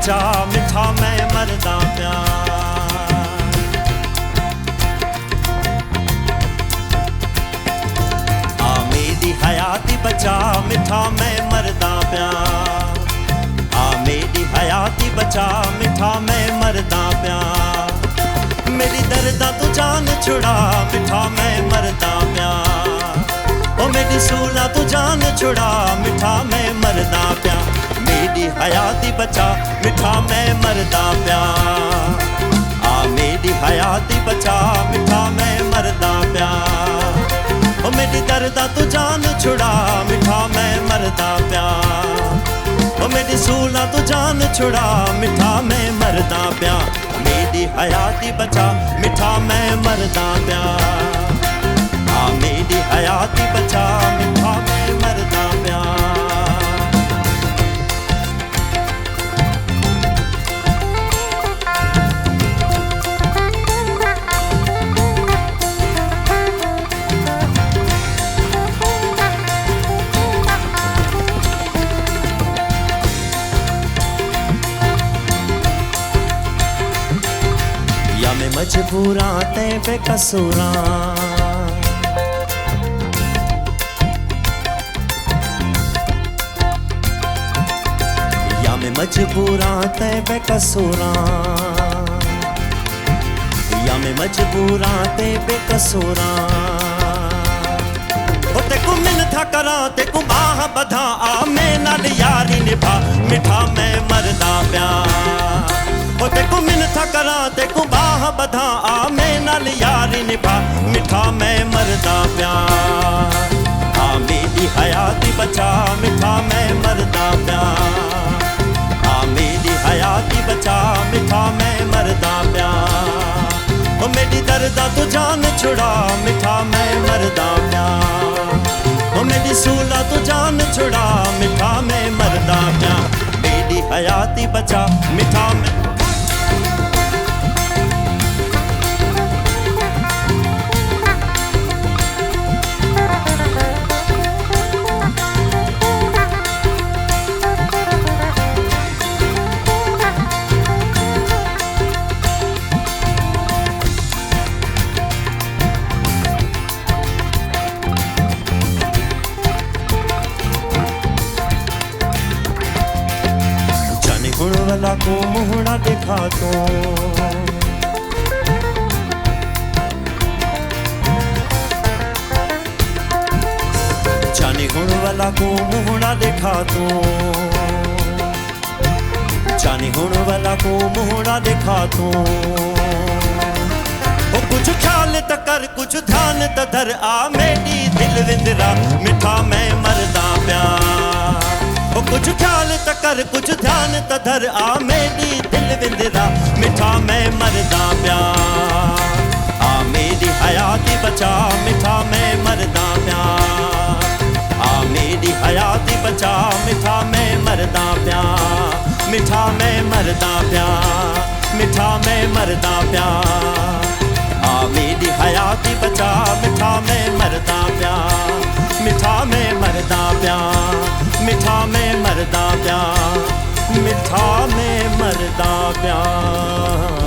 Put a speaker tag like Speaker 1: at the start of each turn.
Speaker 1: बचा मिठा मैं मरदा प्या। आ मेरी हयाती बचा मिठा मैं मरदा प्या। आ मेरी हयाती बचा मिठा मैं मरदा प्या। मेरी दर्दा तू जान छुड़ा मिठा मैं मरदा प्या। ओ मेरी सूला तू जान छुड़ा मिठा मैं मरदा प्या। मेरी हयाती बचा मिठा मैं मरदा प्या। आ मेरी हयाती बचा मिठा मैं मरदा प्या। ओ मेरी दर्दा तू जान छुड़ा मिठा मैं मरदा प्या। ओ मेरी सूला तू जान छुड़ा मिठा मैं मरदा प्या। मेरी हयाती बचा मिठा मैं मरदा प्या। आ मेरी हयाती बचा मिठा मैं मरदा प्या। या मैं मजबूरा ते बेकसूरा। मैं मजबूरा ते बेकसूरा। या मैं मजबूरा ते बेकसूरा। ओ तेकू मिन्नता करा तेकू बाह बधा आ मैं नाल यारी निभा मिठा मैं मरदा प्या। ओ तेकू मिन्नता करा तेकू बाह बधा आ मैं नाल यारी निभा मिठा मैं मरदा प्या। आ मेरी हयाती बचा मिठा मैं मरदा प्या। मेरी हयाती बचा मिठा मैं मरदा प्या। ओ मेरी दर्दा तू जान छुड़ा मिठा मैं मरदा प्या। ओ मेरी सूला तू जान छुड़ा मिठा मैं मरदा प्या। मेरी हयाती बचा मिठा मैं। गुण वाला को मुहड़ा दिखा तो। जाने गुण वाला को मुहड़ा दिखा तो। जाने गुण वाला को मुहड़ा दिखा तो। ओ कुछ ख्याल तकर कुछ ध्यान तधर आ मेरी दिल विंदरा मिठा मैं मरदा प्या। ओ कुछ ख्याल तकर कुछ ध्यान तधर आ मेरी दिल विंदरा मिठा मैं मरदा प्या। आ मेरी हयाती बचा मिठा मैं मरदा प्या। आ मेरी हयाती बचा मिठा मैं मरदा प्या। मिठा मैं मरदा प्या। मिठा मैं मरदा प्या। आ मेरी हयाती बचा मिठा मैं मरदा प्या। मिठा मैं मरदा प्या। मिठा मैं मरदा प्या। मिठा मैं मरदा प्या।